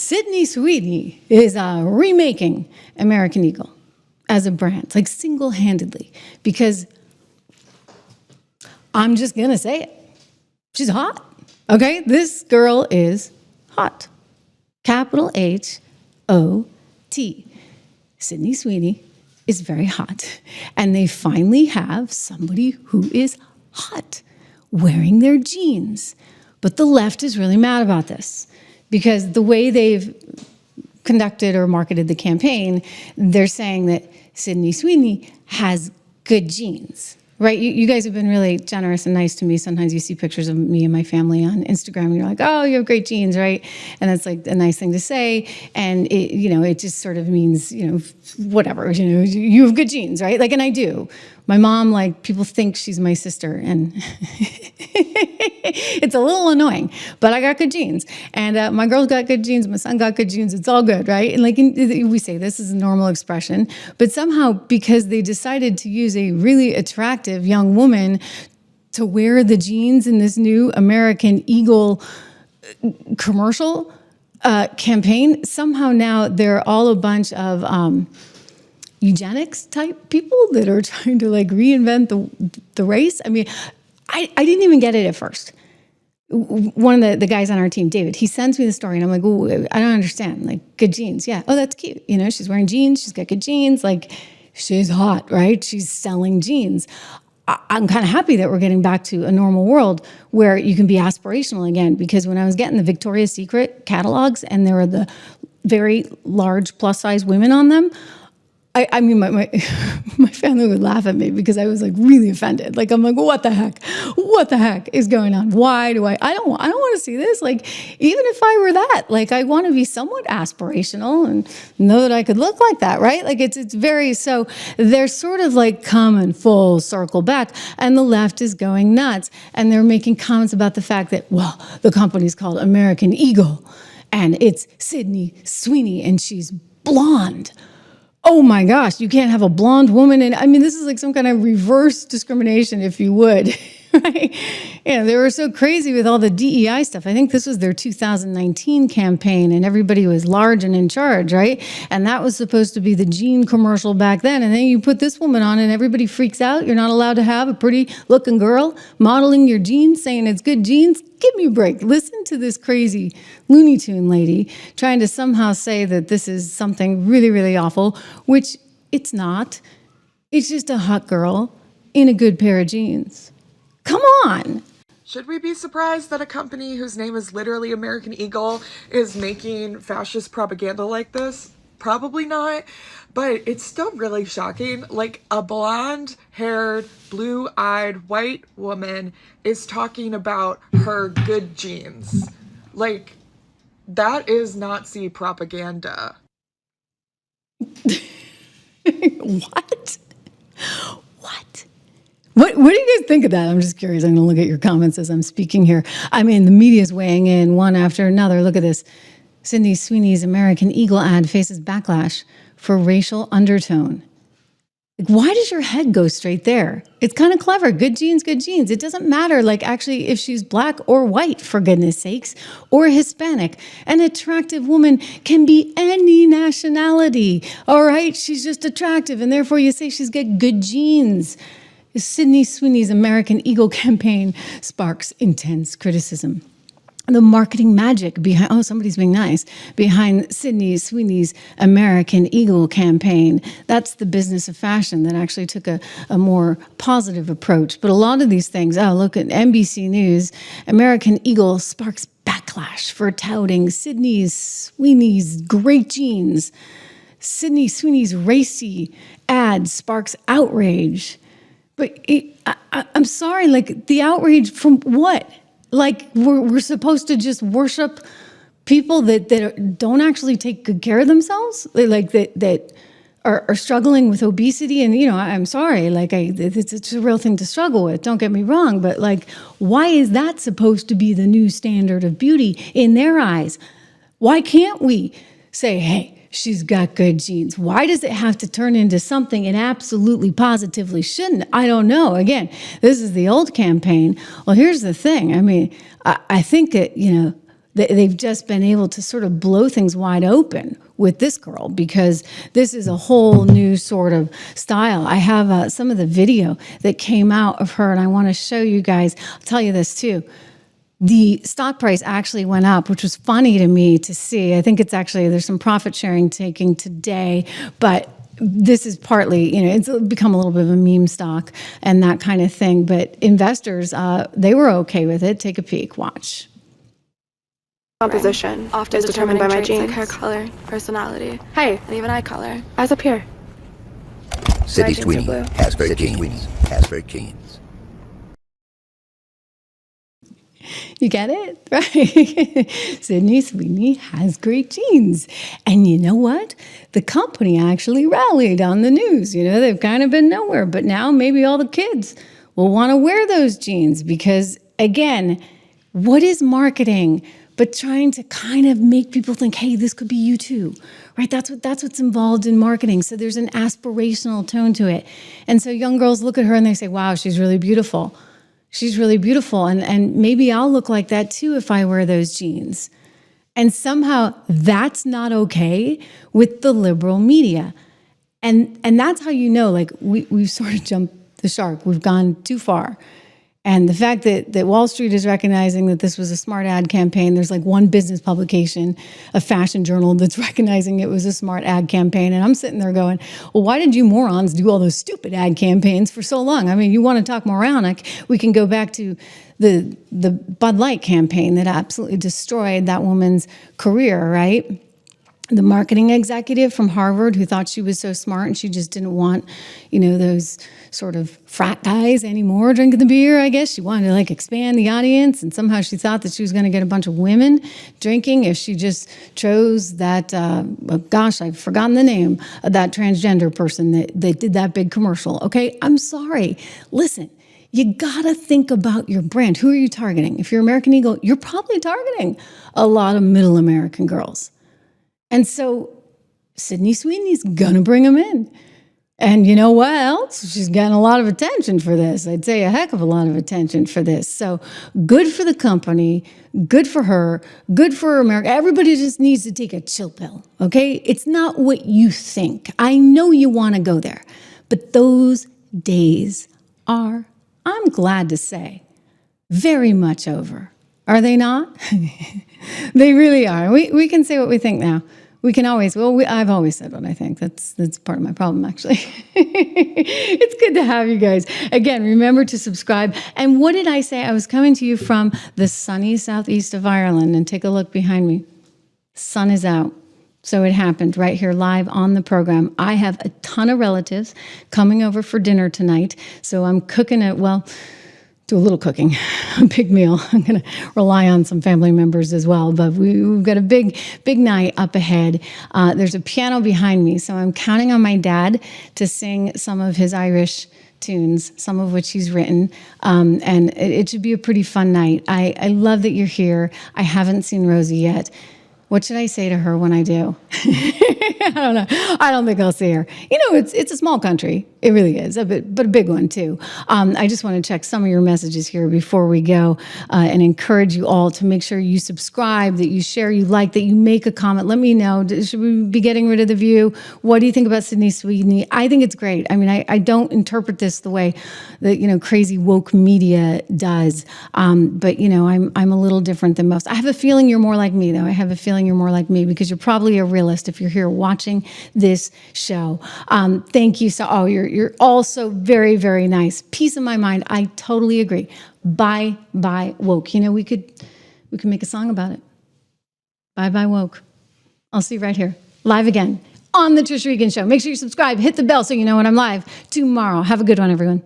Sydney Sweeney is remaking American Eagle as a brand, like single-handedly, because I'm just going to say it. She's hot, okay? This girl is hot. Capital H-O-T. Sydney Sweeney is very hot. And they finally have somebody who is hot wearing their jeans. But the left is really mad about this because the way they've conducted or marketed the campaign, they're saying that Sydney Sweeney has good genes, right? You guys have been really generous and nice to me. Sometimes you see pictures of me and my family on Instagram and you're like, oh, you have great genes, right? And that's like a nice thing to say. And it, it just sort of means, whatever, you have good genes, right? Like, and I do. My mom, like, people think she's my sister, and it's a little annoying, but I got good genes. And my girls got good genes, my son got good genes, it's all good, right? And like, we say this is a normal expression, but somehow, because they decided to use a really attractive young woman to wear the jeans in this new American Eagle commercial campaign, somehow now they're all a bunch of eugenics type people that are trying to like reinvent the race. I mean, I didn't even get it at first. One of the guys on our team, David, he sends me the story and I'm like, oh, I don't understand. Like, good jeans. Yeah. Oh, that's cute. She's wearing jeans. She's got good jeans. Like, she's hot, right? She's selling jeans. I'm kind of happy that we're getting back to a normal world where you can be aspirational again, because when I was getting the Victoria's Secret catalogs and there were the very large plus size women on them, I mean, my family would laugh at me because I was like really offended. Like, I'm like, what the heck? What the heck is going on? Why do I don't want to see this. Like, even if I were that, like, I want to be somewhat aspirational and know that I could look like that, right? Like, it's very, so they're sort of like coming full circle back, and the left is going nuts. And they're making comments about the fact that, well, the company's called American Eagle and it's Sydney Sweeney and she's blonde. Oh my gosh, you can't have a blonde woman. And I mean, this is like some kind of reverse discrimination, if you would, right? They were so crazy with all the DEI stuff. I think this was their 2019 campaign and everybody was large and in charge, right? And that was supposed to be the jean commercial back then. And then you put this woman on and everybody freaks out. You're not allowed to have a pretty looking girl modeling your jeans, saying it's good jeans. Give me a break. Listen to this crazy Looney Tune lady trying to somehow say that this is something really, really awful, which it's not. It's just a hot girl in a good pair of jeans. Come on. Should we be surprised that a company whose name is literally American Eagle is making fascist propaganda like this? Probably not, but it's still really shocking. Like, a blonde-haired, blue-eyed white woman is talking about her good genes. Like, that is Nazi propaganda. What? What do you guys think of that? I'm just curious. I'm going to look at your comments as I'm speaking here. I mean, the media's weighing in one after another. Look at this. Sydney Sweeney's American Eagle ad faces backlash for racial undertone. Like, why does your head go straight there? It's kind of clever. Good genes, good genes. It doesn't matter, like, actually, if she's black or white, for goodness sakes, or Hispanic. An attractive woman can be any nationality, all right? She's just attractive, and therefore you say she's got good genes. Sydney Sweeney's American Eagle campaign sparks intense criticism. The marketing magic behind, oh, somebody's being nice, behind Sydney Sweeney's American Eagle campaign. That's the business of fashion that actually took a more positive approach. But a lot of these things, oh, look at NBC News, American Eagle sparks backlash for touting Sydney Sweeney's great genes. Sydney Sweeney's racy ad sparks outrage. But I'm sorry, like, the outrage from what? Like, we're supposed to just worship people that don't actually take good care of themselves? Like, that are struggling with obesity? And, I'm sorry, like, it's a real thing to struggle with, don't get me wrong, but, like, why is that supposed to be the new standard of beauty in their eyes? Why can't we say, hey, she's got good genes? Why does it have to turn into something it absolutely positively shouldn't? I don't know. Again, this is the old campaign. Well, here's the thing. I mean, I think that, they've just been able to sort of blow things wide open with this girl, because this is a whole new sort of style. I have some of the video that came out of her, and I want to show you guys. I'll tell you this too. The stock price actually went up, which was funny to me to see. I think it's actually, there's some profit sharing taking today, but this is partly, it's become a little bit of a meme stock and that kind of thing. But investors, they were okay with it. Take a peek, watch. Composition often is determined by my traits genes. like hair color, personality, Hey, and even eye color. eyes up here. City jeans are Sweeney blue. has for Keens. You get it? Right. Sydney Sweeney has great genes. And you know what? The company actually rallied on the news. They've kind of been nowhere, but now maybe all the kids will want to wear those jeans because, again, what is marketing but trying to kind of make people think, hey, this could be you too, right? That's what's involved in marketing. So there's an aspirational tone to it. And so young girls look at her and they say, wow, she's really beautiful. She's really beautiful. And maybe I'll look like that too if I wear those jeans. And somehow that's not okay with the liberal media. And that's how you know, like, we've sort of jumped the shark. We've gone too far. And the fact that Wall Street is recognizing that this was a smart ad campaign, there's like one business publication, a fashion journal, that's recognizing it was a smart ad campaign. And I'm sitting there going, well, why did you morons do all those stupid ad campaigns for so long? I mean, you want to talk moronic, we can go back to the Bud Light campaign that absolutely destroyed that woman's career, right? The marketing executive from Harvard who thought she was so smart and she just didn't want, those sort of frat guys anymore drinking the beer, I guess. She wanted to like expand the audience, and somehow she thought that she was going to get a bunch of women drinking if she just chose that, gosh, I've forgotten the name of that transgender person that did that big commercial. Okay, I'm sorry. Listen. You gotta think about your brand. Who are you targeting? If you're American Eagle, you're probably targeting a lot of middle American girls. And so Sydney Sweeney's gonna bring them in. And you know what else? She's gotten a lot of attention for this. I'd say a heck of a lot of attention for this. So good for the company, good for her, good for America. Everybody just needs to take a chill pill, okay? It's not what you think. I know you wanna go there, but those days are, I'm glad to say, very much over. Are they not? They really are. We can say what we think now. We can always, I've always said what I think. That's part of my problem, actually. It's good to have you guys. Again, remember to subscribe. And what did I say? I was coming to you from the sunny southeast of Ireland, and take a look behind me. Sun is out. So it happened right here live on the program. I have a ton of relatives coming over for dinner tonight. So I'm cooking do a little cooking, a big meal. I'm going to rely on some family members as well, but we've got a big night up ahead. There's a piano behind me, so I'm counting on my dad to sing some of his Irish tunes, some of which he's written, and it should be a pretty fun night. I love that you're here. I haven't seen Rosie yet. What should I say to her when I do? I don't know. I don't think I'll see her. It's a small country. It really is, but a big one too. I just want to check some of your messages here before we go, and encourage you all to make sure you subscribe, that you share, you like, that you make a comment. Let me know. Should we be getting rid of The View? What do you think about Sydney Sweeney? I think it's great. I mean, I don't interpret this the way that, crazy woke media does. But, I'm a little different than most. I have a feeling you're more like me, though. I have a feeling you're more like me because you're probably a realist if you're here watching this show. Thank you. So, you're also very, very nice. Peace of my mind. I totally agree. Bye woke. We could make a song about it. Bye woke. I'll see you right here, live again on the Trish Regan Show. Make sure you subscribe, hit the bell so you know when I'm live tomorrow. Have a good one, everyone.